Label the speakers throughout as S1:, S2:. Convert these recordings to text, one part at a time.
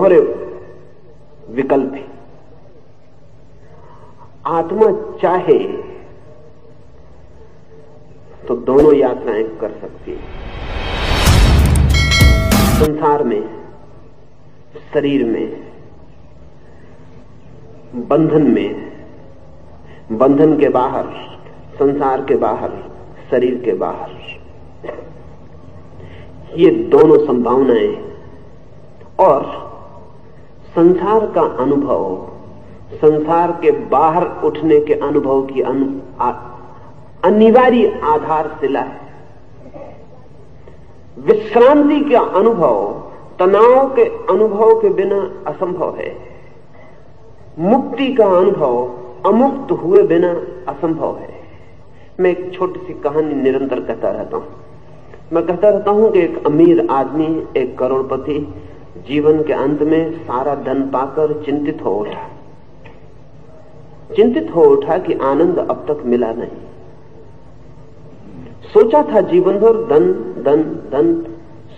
S1: दोहरे विकल्प हैं। आत्मा चाहे तो दोनों यात्राएं कर सकती है। संसार में, शरीर में, बंधन में, बंधन के बाहर, संसार के बाहर, शरीर के बाहर, ये दोनों संभावनाएं और संसार का अनुभव, संसार के बाहर उठने के अनुभव की अनिवार्य आधारशिला है। विश्रांति का अनुभव तनाव के अनुभव के बिना असंभव है। मुक्ति का अनुभव अमुक्त हुए बिना असंभव है। मैं एक छोटी सी कहानी निरंतर कहता रहता हूं। मैं कहता रहता हूं कि एक अमीर आदमी, एक करोड़पति जीवन के अंत में सारा धन पाकर चिंतित हो उठा। चिंतित हो उठा कि आनंद अब तक मिला नहीं। सोचा था जीवन भर धन धन धन,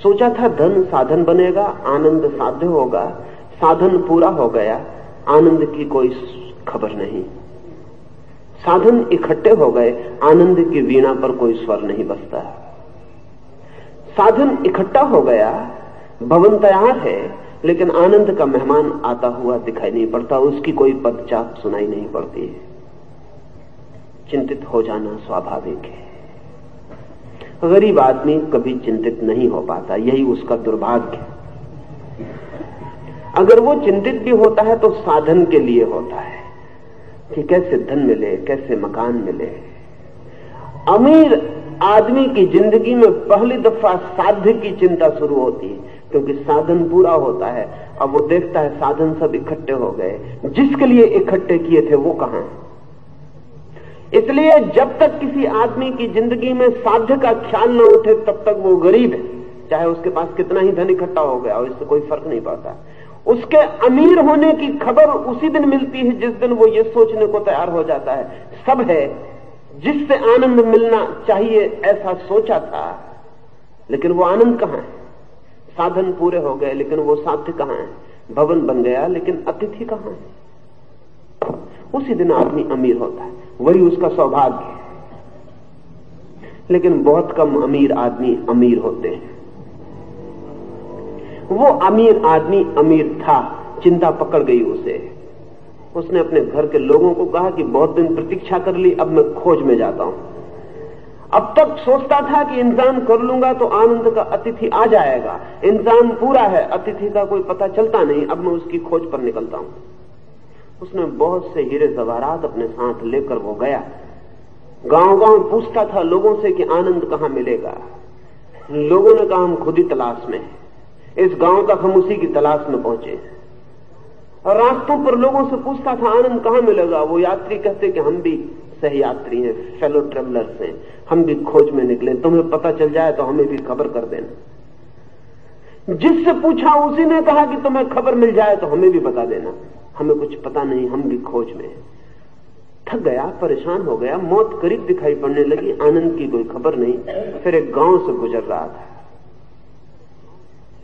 S1: सोचा था धन साधन बनेगा, आनंद साध्य होगा। साधन पूरा हो गया, आनंद की कोई खबर नहीं। साधन इकट्ठे हो गए, आनंद की वीणा पर कोई स्वर नहीं बजता। साधन इकट्ठा हो गया, भवन तैयार है, लेकिन आनंद का मेहमान आता हुआ दिखाई नहीं पड़ता, उसकी कोई पदचाप सुनाई नहीं पड़ती। चिंतित हो जाना स्वाभाविक है। गरीब आदमी कभी चिंतित नहीं हो पाता, यही उसका दुर्भाग्य है। अगर वो चिंतित भी होता है तो साधन के लिए होता है कि कैसे धन मिले, कैसे मकान मिले। अमीर आदमी की जिंदगी में पहली दफा साध्य की चिंता शुरू होती है, क्योंकि साधन पूरा होता है। अब वो देखता है साधन सब इकट्ठे हो गए, जिसके लिए इकट्ठे किए थे वो कहां है। इसलिए जब तक किसी आदमी की जिंदगी में साध्य का ख्याल न उठे तब तक वो गरीब है, चाहे उसके पास कितना ही धन इकट्ठा हो गया और इससे कोई फर्क नहीं पड़ता। उसके अमीर होने की खबर उसी दिन मिलती है जिस दिन वो ये सोचने को तैयार हो जाता है सब है जिससे आनंद मिलना चाहिए, ऐसा सोचा था, लेकिन वो आनंद कहां है। साधन पूरे हो गए लेकिन वो साध्य कहां है। भवन बन गया लेकिन अतिथि कहां है। उसी दिन आदमी अमीर होता है, वही उसका सौभाग्य है। लेकिन बहुत कम अमीर आदमी अमीर होते हैं। वो अमीर आदमी अमीर था, चिंता पकड़ गई उसे। उसने अपने घर के लोगों को कहा कि बहुत दिन प्रतीक्षा कर ली, अब मैं खोज में जाता हूं। अब तक सोचता था कि इंतजाम कर लूंगा तो आनंद का अतिथि आ जाएगा। इंतजाम पूरा है, अतिथि का कोई पता चलता नहीं, अब मैं उसकी खोज पर निकलता हूं। उसने बहुत से हीरे जवाहरात अपने साथ लेकर वो गया। गांव गांव पूछता था लोगों से कि आनंद कहां मिलेगा। लोगों ने कहा हम खुद ही तलाश में, इस गांव तक हम उसी की तलाश में पहुंचे। और रास्तों पर लोगों से पूछता था आनंद कहां मिलेगा। वो यात्री कहते कि हम भी सही यात्री हैं, फेलो ट्रेवलर्स हैं, हम भी खोज में निकले, तुम्हें पता चल जाए तो हमें भी खबर कर देना। जिससे पूछा उसी ने कहा कि तुम्हें खबर मिल जाए तो हमें भी बता देना, हमें कुछ पता नहीं, हम भी खोज में। थक गया, परेशान हो गया, मौत करीब दिखाई पड़ने लगी, आनंद की कोई खबर नहीं। फिर एक गांव से गुजर रहा था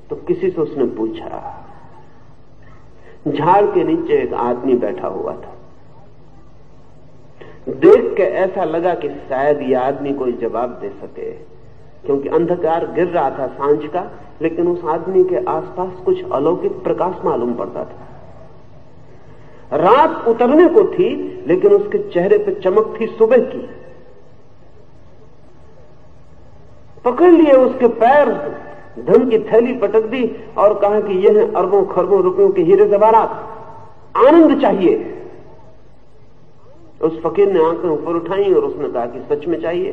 S1: तो किसी से उसने पूछा। झाड़ के नीचे एक आदमी बैठा हुआ था। देख के ऐसा लगा कि शायद ये आदमी कोई जवाब दे सके, क्योंकि अंधकार गिर रहा था सांझ का, लेकिन उस आदमी के आसपास कुछ अलौकिक प्रकाश मालूम पड़ता था। रात उतरने को थी लेकिन उसके चेहरे पे चमक थी सुबह की। पकड़ लिए उसके पैर, धन की थैली पटक दी और कहा कि यह है अरबों खरबों रुपयों के हीरे जवाहरात, आनंद चाहिए। उस फकीर ने आंखें ऊपर उठाई और उसने कहा कि सच में चाहिए?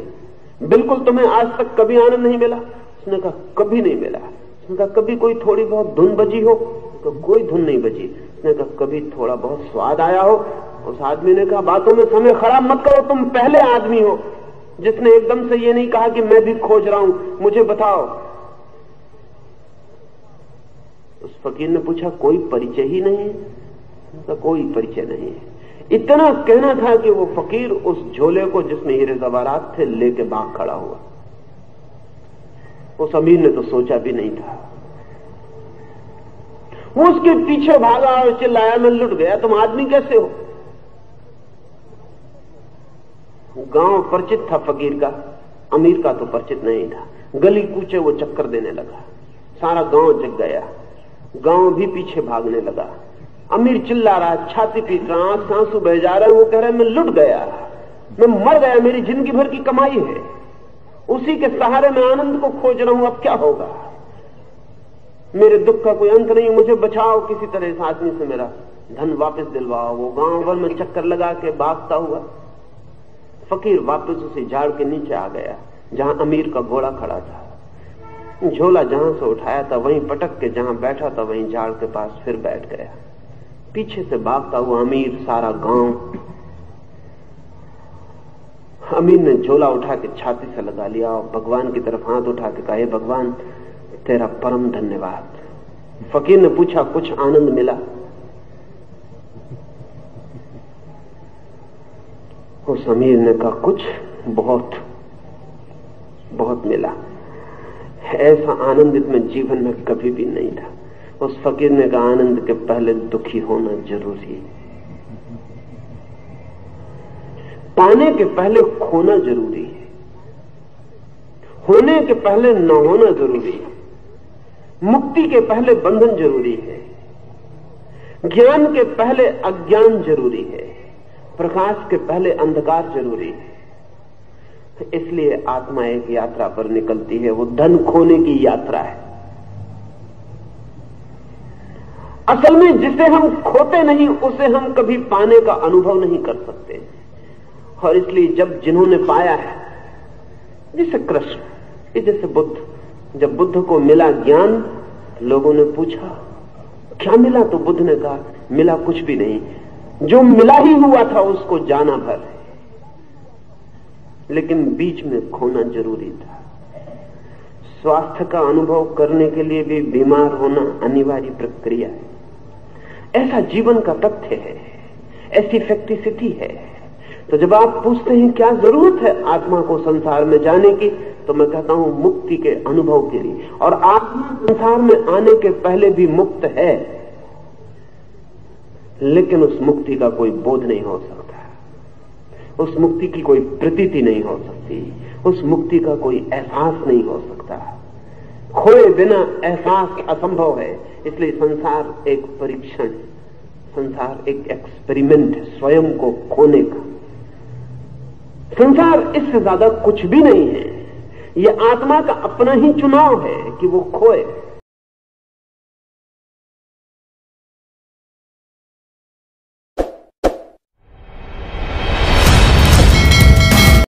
S1: बिल्कुल, तुम्हें आज तक कभी आनंद नहीं मिला? उसने कहा कभी नहीं मिला। उसने कहा कभी कोई थोड़ी बहुत धुन बजी हो? तो कोई धुन नहीं बजी। उसने कहा कभी थोड़ा बहुत स्वाद आया हो? उस आदमी ने कहा बातों में समय खराब मत करो, तुम पहले आदमी हो जिसने एकदम से ये नहीं कहा कि मैं भी खोज रहा हूं, मुझे बताओ। उस फकीर ने पूछा कोई परिचय ही नहीं है? उनका कोई परिचय नहीं है। इतना कहना था कि वो फकीर उस झोले को जिसमें हीरे जवाहरात थे लेके भाग खड़ा हुआ। उस अमीर ने तो सोचा भी नहीं था। वो उसके पीछे भागा और चिल्लाया, मैं लुट गया, तुम आदमी कैसे हो? गांव परिचित था फकीर का, अमीर का तो परिचित नहीं था। गली कूचे वो चक्कर देने लगा, सारा गांव जग गया, गांव भी पीछे भागने लगा। अमीर चिल्ला रहा, छाती पीट रहा, आंख से आंसू बह जा रहा है। वो कह रहा है मैं लुट गया, मैं मर गया, मेरी जिंदगी भर की कमाई है, उसी के सहारे मैं आनंद को खोज रहा हूं, अब क्या होगा? मेरे दुख का कोई अंत नहीं, मुझे बचाओ, किसी तरह इस आदमी से मेरा धन वापस दिलवाओ। वो गांव भर में चक्कर लगा के भागता हुआ फकीर वापस उसी झाड़ के नीचे आ गया जहां अमीर का घोड़ा खड़ा था। झोला जहां से उठाया था वहीं पटक के जहां बैठा था वहीं झाड़ के पास फिर बैठ गया। पीछे से भागता हुआ अमीर, सारा गांव। अमीर ने झोला उठा के छाती से लगा लिया और भगवान की तरफ हाथ उठा के कहा, हे भगवान तेरा परम धन्यवाद। फकीर ने पूछा, कुछ आनंद मिला? उस अमीर ने कहा, कुछ, बहुत बहुत मिला, ऐसा आनंद इतने जीवन में कभी भी नहीं था। उस फकीर ने कहा, आनंद के पहले दुखी होना जरूरी है, पाने के पहले खोना जरूरी है, होने के पहले न होना जरूरी है, मुक्ति के पहले बंधन जरूरी है, ज्ञान के पहले अज्ञान जरूरी है, प्रकाश के पहले अंधकार जरूरी है। इसलिए आत्मा एक यात्रा पर निकलती है, वो धन खोने की यात्रा है। असल में जिसे हम खोते नहीं उसे हम कभी पाने का अनुभव नहीं कर सकते। और इसलिए जब जिन्होंने पाया है, जैसे कृष्ण, जैसे बुद्ध, जब बुद्ध को मिला ज्ञान, लोगों ने पूछा क्या मिला, तो बुद्ध ने कहा मिला कुछ भी नहीं, जो मिला ही हुआ था उसको जाना भर, लेकिन बीच में खोना जरूरी था। स्वास्थ्य का अनुभव करने के लिए भी बीमार होना अनिवार्य प्रक्रिया है। ऐसा जीवन का तथ्य है, ऐसी फैक्टिसिटी है। तो जब आप पूछते हैं क्या जरूरत है आत्मा को संसार में जाने की, तो मैं कहता हूं मुक्ति के अनुभव के लिए। और आत्मा संसार में आने के पहले भी मुक्त है, लेकिन उस मुक्ति का कोई बोध नहीं हो सकता, उस मुक्ति की कोई प्रतीति नहीं हो सकती, उस मुक्ति का कोई एहसास नहीं हो सकता। खोए बिना एहसास असंभव है। इसलिए संसार एक परीक्षण, संसार एक एक्सपेरिमेंट है स्वयं को खोने का। संसार इससे ज्यादा कुछ भी नहीं है। यह आत्मा का अपना ही चुनाव है कि वो खोए।